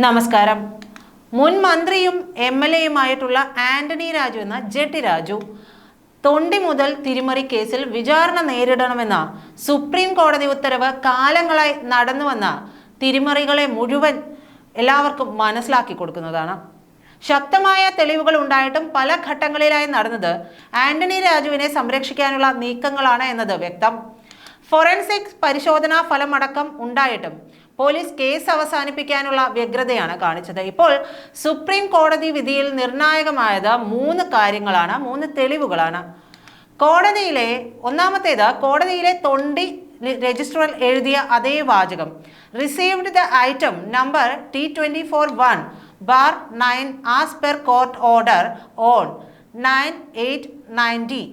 നമസ്കാരം. മുൻ മന്ത്രിയും MLA-യുമായിട്ടുള്ള ആന്റണി രാജു എന്ന ജെട്ടി രാജു തൊണ്ടി മുതൽ തിരിമറി കേസിൽ വിചാരണ നേരിടണമെന്ന സുപ്രീം കോടതി ഉത്തരവ് കാലങ്ങളായി നടന്നുവന്ന തിരിമറികളെ മുഴുവൻ എല്ലാവർക്കും മനസ്സിലാക്കി കൊടുക്കുന്നതാണ്. ശക്തമായ തെളിവുകൾ ഉണ്ടായിട്ടും പല ഘട്ടങ്ങളിലായി നടന്നത് ആന്റണി രാജുവിനെ സംരക്ഷിക്കാനുള്ള നീക്കങ്ങളാണ് എന്നത് വ്യക്തം. ഫോറൻസിക് പരിശോധനാ ഫലമടക്കം ഉണ്ടായിട്ടും പോലീസ് കേസ് അവസാനിപ്പിക്കാനുള്ള വ്യഗ്രതയാണ് കാണിച്ചത്. ഇപ്പോൾ സുപ്രീം കോടതി വിധിയിൽ നിർണായകമായത് മൂന്ന് തെളിവുകളാണ്. കോടതിയിലെ തൊണ്ടി രജിസ്റ്ററിൽ എഴുതിയ അതേ വാചകം, received the item number T24/1/9 as per court order on 9/8/90.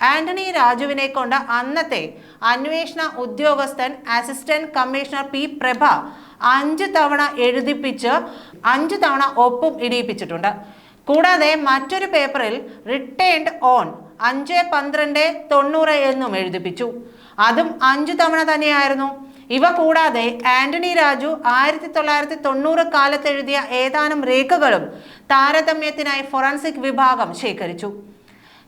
Antony രാജുവിനെ കൊണ്ട് അന്നത്തെ അന്വേഷണ ഉദ്യോഗസ്ഥൻ അസിസ്റ്റന്റ് കമ്മീഷണർ P. പ്രഭ 5 തവണ എഴുതിപ്പിച്ച് 5 തവണ ഒപ്പും ഇടിയിപ്പിച്ചിട്ടുണ്ട്. കൂടാതെ മറ്റൊരു പേപ്പറിൽ റിട്ടേൺഡ് ഓൺ 5/12/90 എന്നും എഴുതിപ്പിച്ചു. അതും 5 തവണ തന്നെയായിരുന്നു. ഇവ കൂടാതെ ആന്റണി രാജു 1990 കാലത്ത് എഴുതിയ ഏതാനും രേഖകളും താരതമ്യത്തിനായി ഫോറൻസിക് വിഭാഗം ശേഖരിച്ചു.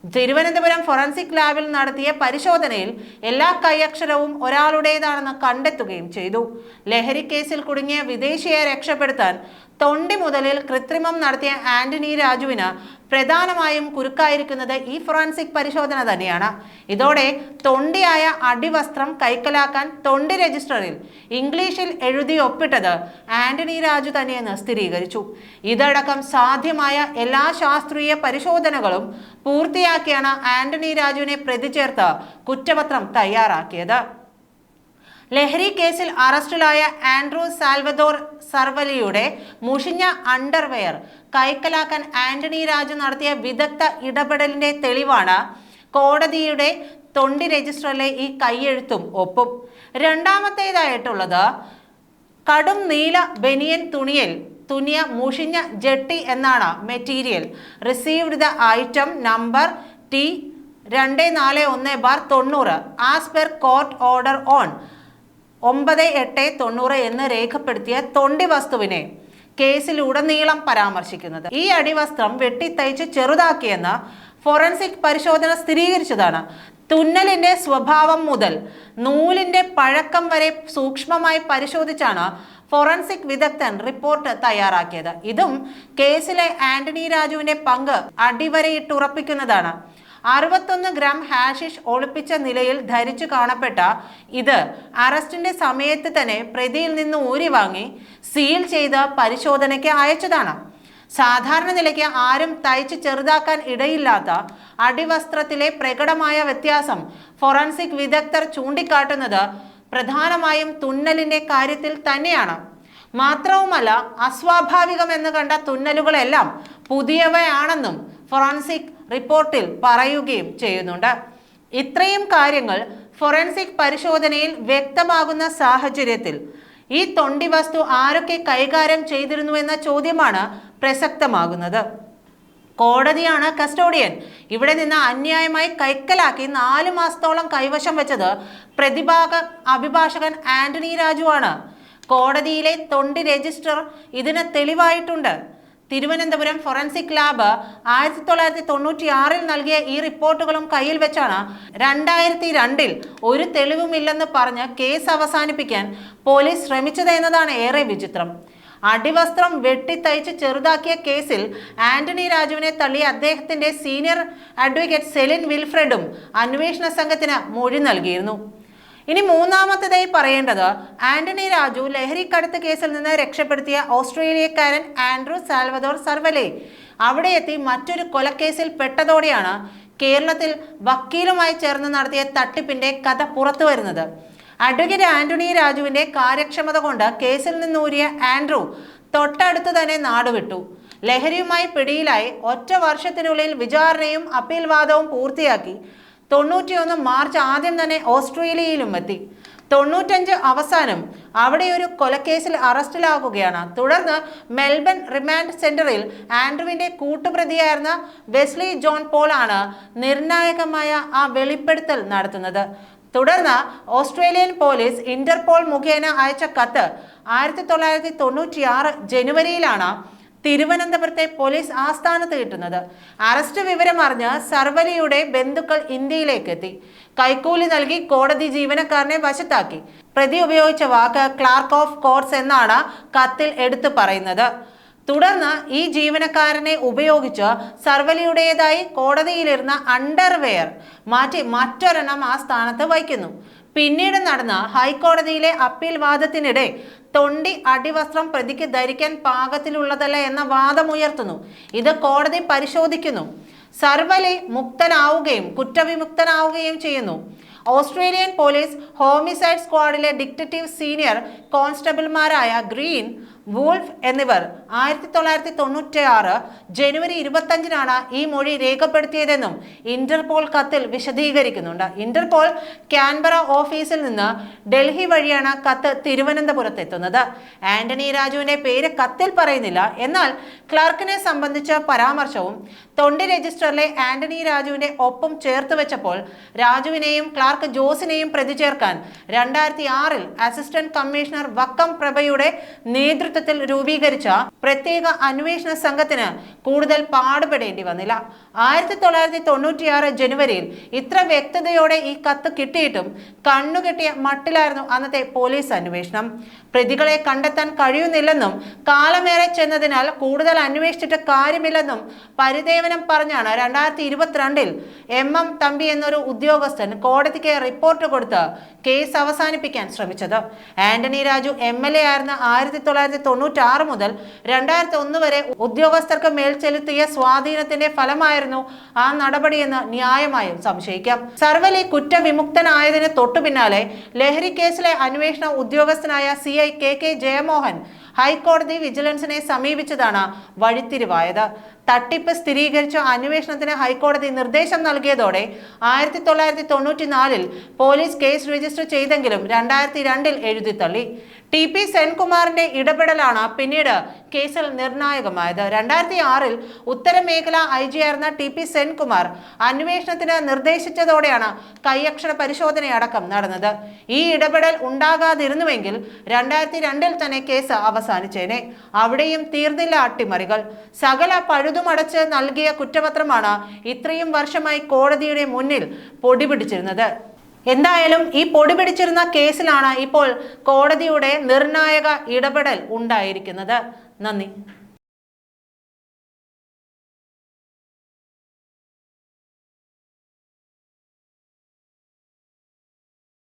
തിരുവനന്തപുരം ഫോറൻസിക് ലാബിൽ നടത്തിയ പരിശോധനയിൽ എല്ലാ കൈയക്ഷരവും ഒരാളുടേതാണെന്ന് കണ്ടെത്തുകയും ചെയ്തു. ലഹരി കേസിൽ കുടുങ്ങിയ വിദേശിയെ രക്ഷപ്പെടുത്താൻ തൊണ്ടി മുതലിൽ കൃത്രിമം നടത്തിയ ആന്റണി രാജുവിന് പ്രധാനമായും കുരുക്കായിരിക്കുന്നത് ഈ ഫോറൻസിക് പരിശോധന തന്നെയാണ്. ഇതോടെ തൊണ്ടിയായ അടിവസ്ത്രം കൈക്കലാക്കാൻ തൊണ്ടി രജിസ്റ്ററിൽ ഇംഗ്ലീഷിൽ എഴുതി ഒപ്പിട്ടത് ആന്റണി രാജു തന്നെയെന്ന് സ്ഥിരീകരിച്ചു. ഇതടക്കം സാധ്യമായ എല്ലാ ശാസ്ത്രീയ പരിശോധനകളും പൂർത്തിയാക്കിയാണ് ആന്റണി രാജുവിനെ പ്രതി ചേർത്ത് കുറ്റപത്രം തയ്യാറാക്കിയത്. ലഹരി കേസിൽ അറസ്റ്റിലായ ആൻഡ്രൂ സാൽവദോർ സർവലിയുടെ മുഷിഞ്ഞ അണ്ടർവെയർ കൈക്കലാക്കാൻ ആന്റണി രാജു നടത്തിയ വിദഗ്ധ ഇടപെടലിന്റെ തെളിവാണ് കോടതിയുടെ തൊണ്ടി രജിസ്റ്ററിലെ ഈ കൈയെഴുത്തും ഒപ്പും. രണ്ടാമത്തേതായിട്ടുള്ളത് കടും നീല ബനിയൻ തുണിയ മുഷിഞ്ഞ ജെട്ടി എന്നാണ് material. Received the item number T24/1/90 as per court order on 9/8/90 എന്ന് രേഖപ്പെടുത്തിയ തൊണ്ടി വസ്തുവിനെ കേസിലുടനീളം പരാമർശിക്കുന്നത്. ഈ അടിവസ്ത്രം വെട്ടിത്തയ്ച്ച് ചെറുതാക്കിയെന്ന് ഫോറൻസിക് പരിശോധന സ്ഥിരീകരിച്ചതാണ്. തുന്നലിന്റെ സ്വഭാവം മുതൽ നൂലിന്റെ പഴക്കം വരെ സൂക്ഷ്മമായി പരിശോധിച്ചാണ് ഫോറൻസിക് വിദഗ്ധൻ റിപ്പോർട്ട് തയ്യാറാക്കിയത്. ഇതും കേസിലെ ആന്റണി രാജുവിന്റെ പങ്ക് അടിവരയിട്ടുറപ്പിക്കുന്നതാണ്. 61 ഗ്രാം ഹാഷിഷ് ഒളിപ്പിച്ച നിലയിൽ ധരിച്ചു കാണപ്പെട്ട ഇത് അറസ്റ്റിന്റെ സമയത്ത് തന്നെ പ്രതിയിൽ നിന്ന് ഊരി വാങ്ങി സീൽ ചെയ്ത് പരിശോധനയ്ക്ക് അയച്ചതാണ്. സാധാരണ നിലയ്ക്ക് ആരും തയ്ച്ച് ചെറുതാക്കാൻ ഇടയില്ലാത്ത അടിവസ്ത്രത്തിലെ പ്രകടമായ വ്യത്യാസം ഫോറൻസിക് വിദഗ്ധർ ചൂണ്ടിക്കാട്ടുന്നത് പ്രധാനമായും തുന്നലിന്റെ കാര്യത്തിൽ തന്നെയാണ്. മാത്രവുമല്ല, അസ്വാഭാവികമെന്ന് കണ്ട തുന്നലുകളെല്ലാം പുതിയവയാണെന്നും ഫോറൻസിക് റിപ്പോർട്ടിൽ പറയുകയും ചെയ്യുന്നുണ്ട്. ഇത്രയും കാര്യങ്ങൾ ഫോറൻസിക് പരിശോധനയിൽ വ്യക്തമാകുന്ന സാഹചര്യത്തിൽ ഈ തൊണ്ടി വസ്തു ആരൊക്കെ കൈകാര്യം ചെയ്തിരുന്നു എന്ന ചോദ്യമാണ് പ്രസക്തമാകുന്നത്. കോടതിയാണ് കസ്റ്റോഡിയൻ. ഇവിടെ നിന്ന് അന്യായമായി കൈക്കലാക്കി 4 മാസത്തോളം കൈവശം വെച്ചത് അഭിഭാഷകൻ ആന്റണി രാജു ആണ്. കോടതിയിലെ തൊണ്ടി രജിസ്റ്റർ ഇതിന് തെളിവായിട്ടുണ്ട്. തിരുവനന്തപുരം ഫോറൻസിക് ലാബ് 1996 നൽകിയ ഈ റിപ്പോർട്ടുകളും കയ്യിൽ വെച്ചാണ് 2002 ഒരു തെളിവുമില്ലെന്ന് പറഞ്ഞ് കേസ് അവസാനിപ്പിക്കാൻ പോലീസ് ശ്രമിച്ചത് എന്നതാണ് ഏറെ വിചിത്രം. അടിവസ്ത്രം വെട്ടിത്തയ്ച്ച് ചെറുതാക്കിയ കേസിൽ ആന്റണി രാജുവിനെ തള്ളിയ അദ്ദേഹത്തിന്റെ സീനിയർ അഡ്വക്കേറ്റ് സെലിൻ വിൽഫ്രഡും അന്വേഷണ സംഘത്തിന് മൊഴി നൽകിയിരുന്നു. ഇനി മൂന്നാമത്തേതായി പറയേണ്ടത് ആന്റണി രാജു ലഹരിക്കടത്ത് കേസിൽ നിന്ന് രക്ഷപ്പെടുത്തിയ ഓസ്ട്രേലിയക്കാരൻ ആൻഡ്രൂ സാൽവദോർ സർവലെ അവിടെ എത്തി മറ്റൊരു കൊലക്കേസിൽ പെട്ടതോടെയാണ് കേരളത്തിൽ വക്കീലുമായി ചേർന്ന് നടത്തിയ തട്ടിപ്പിന്റെ കഥ പുറത്തു വരുന്നത്. അഡ്വക്കേറ്റ് ആന്റണി രാജുവിന്റെ കാര്യക്ഷമത കൊണ്ട് കേസിൽ നിന്നൂരിയ ആൻഡ്രൂ തൊട്ടടുത്ത് തന്നെ നാടുവിട്ടു. ലഹരിയുമായി പിടിയിലായി 1 വർഷത്തിനുള്ളിൽ വിചാരണയും അപ്പീൽ വാദവും പൂർത്തിയാക്കി 91 മാർച്ച് ആദ്യം തന്നെ ഓസ്ട്രേലിയയിലും എത്തി. 95 അവസാനം അവിടെ ഒരു കൊലക്കേസിൽ അറസ്റ്റിലാകുകയാണ്. തുടർന്ന് മെൽബൺ റിമാൻഡ് സെന്ററിൽ ആൻഡ്രുവിന്റെ കൂട്ടുപ്രതിയായിരുന്ന വെസ്ലി ജോൺ പോൾ ആണ് നിർണായകമായ ആ വെളിപ്പെടുത്തൽ നടത്തുന്നത്. തുടർന്ന് ഓസ്ട്രേലിയൻ പോലീസ് ഇന്റർപോൾ മുഖേന അയച്ച കത്ത് 1996 ജനുവരിയിലാണ് തിരുവനന്തപുരത്തെ പോലീസ് ആസ്ഥാനത്ത് കിട്ടുന്നത്. അറസ്റ്റ് വിവരം അറിഞ്ഞ് സർവലിയുടെ ബന്ധുക്കൾ ഇന്ത്യയിലേക്ക് എത്തി. കൈക്കൂലി നൽകി കോടതി ജീവനക്കാരനെ വശത്താക്കി. പ്രതി ഉപയോഗിച്ച വാക്ക് ക്ലാർക്ക് ഓഫ് കോർട്സ് എന്നാണ് കത്തിൽ എടുത്തു പറയുന്നത്. തുടർന്ന് ഈ ജീവനക്കാരനെ ഉപയോഗിച്ച് സർവലിയുടേതായി കോടതിയിലിരുന്ന അണ്ടർവെയർ മാറ്റി മറ്റൊരെണ്ണം ആ സ്ഥാനത്ത് വയ്ക്കുന്നു. പിന്നീട് നടന്ന ഹൈക്കോടതിയിലെ അപ്പീൽ വാദത്തിനിടെ തൊണ്ടി അടിവസ്ത്രം പ്രതിക്ക് ധരിക്കാൻ പാകത്തിലുള്ളതല്ല എന്ന വാദമുയർത്തുന്നു. ഇത് കോടതി പരിശോധിക്കുന്നു. സർവലി മുക്തനാവുകയും കുറ്റവിമുക്തനാവുകയും ചെയ്യുന്നു. ഓസ്ട്രേലിയൻ പോലീസ് ഹോമിസൈഡ് സ്ക്വാഡിലെ ഡിറ്റക്റ്റീവ് സീനിയർ കോൺസ്റ്റബിൾമാരായ ഗ്രീൻ, വൂൾഫ് എന്നിവർ 1996 ജനുവരി 25-നാണ് ഈ മൊഴി രേഖപ്പെടുത്തിയതെന്നും ഇന്റർപോൾ കത്തിൽ വിശദീകരിക്കുന്നുണ്ട്. ഇന്റർപോൾ കാൻബറ ഓഫീസിൽ നിന്ന് ഡൽഹി വഴിയാണ് കത്ത് തിരുവനന്തപുരത്തെത്തുന്നത്. ആന്റണി രാജുവിന്റെ പേര് കത്തിൽ പറയുന്നില്ല. എന്നാൽ ക്ലാർക്കിനെ സംബന്ധിച്ച പരാമർശവും തൊണ്ടി രജിസ്റ്ററിലെ ആന്റണി രാജുവിന്റെ ഒപ്പം ചേർത്ത് വെച്ചപ്പോൾ രാജുവിനെയും ക്ലാർക്ക് ജോസിനെയും പ്രതി ചേർക്കാൻ 2006 അസിസ്റ്റന്റ് കമ്മീഷണർ വക്കം പ്രഭയുടെ നേതൃത്വത്തിൽ രൂപീകരിച്ച പ്രത്യേക അന്വേഷണ സംഘത്തിന് കൂടുതൽ പാടുപെടേണ്ടി വന്നില്ല. 1996 ജനുവരിയിൽ ഇത്ര വ്യക്തതയോടെ ഈ കത്ത് കിട്ടിയിട്ടും കണ്ണുകെട്ടിയ മട്ടിലായിരുന്നു അന്നത്തെ പോലീസ് അന്വേഷണം. പ്രതികളെ കണ്ടെത്താൻ കഴിയുന്നില്ലെന്നും കാലമേറെ ചെന്നതിനാൽ കൂടുതൽ അന്വേഷിച്ചിട്ട് കാര്യമില്ലെന്നും പരിദേവനം പറഞ്ഞാണ് 2022 MM തമ്പി എന്നൊരു ഉദ്യോഗസ്ഥൻ കോടതിക്ക് റിപ്പോർട്ട് കൊടുത്ത് കേസ് അവസാനിപ്പിക്കാൻ ശ്രമിച്ചത്. ആന്റണി രാജു MLA ആയിരുന്ന 1996 മുതൽ 2001 വരെ ഉദ്യോഗസ്ഥർക്ക് മേൽ ചെലുത്തിയ സ്വാധീനത്തിന്റെ ഫലമായിരുന്നു ആ നടപടിയെന്ന് ന്യായമായും സംശയിക്കാം. സർവലി കുറ്റവിമുക്തനായതിന് തൊട്ടു പിന്നാലെ ലഹരി കേസിലെ അന്വേഷണ ഉദ്യോഗസ്ഥനായ CI KK ജയമോഹൻ ഹൈക്കോടതി വിജിലൻസിനെ സമീപിച്ചതാണ് വഴിത്തിരിവായത്. തട്ടിപ്പ് സ്ഥിരീകരിച്ച അന്വേഷണത്തിന് ഹൈക്കോടതി നിർദ്ദേശം നൽകിയതോടെ 1994 പോലീസ് കേസ് രജിസ്റ്റർ ചെയ്തെങ്കിലും 2002 എഴുതിത്തള്ളി. TP സെൻകുമാറിന്റെ ഇടപെടലാണ് പിന്നീട് കേസിൽ നിർണായകമായത്. 2006 ഉത്തരമേഖല IG ആയിരുന്ന TP സെൻകുമാർ അന്വേഷണത്തിന് നിർദ്ദേശിച്ചതോടെയാണ് കൈയക്ഷര പരിശോധനയടക്കം നടന്നത്. ഈ ഇടപെടൽ ഉണ്ടാകാതിരുന്നുവെങ്കിൽ 2002 തന്നെ കേസ് അവസാനിച്ചേനെ. അവിടെയും തീർന്നില്ല അട്ടിമറികൾ. സകല പഴുതുമടച്ച് നൽകിയ കുറ്റപത്രമാണ് ഇത്രയും വർഷമായി കോടതിയുടെ മുന്നിൽ പൊടിപിടിച്ചിരുന്നത്. എന്തായാലും ഈ പൊടി പിടിച്ചിരുന്ന കേസിലാണ് ഇപ്പോൾ കോടതിയുടെ നിർണായക ഇടപെടൽ ഉണ്ടായിരിക്കുന്നത്. നന്ദി.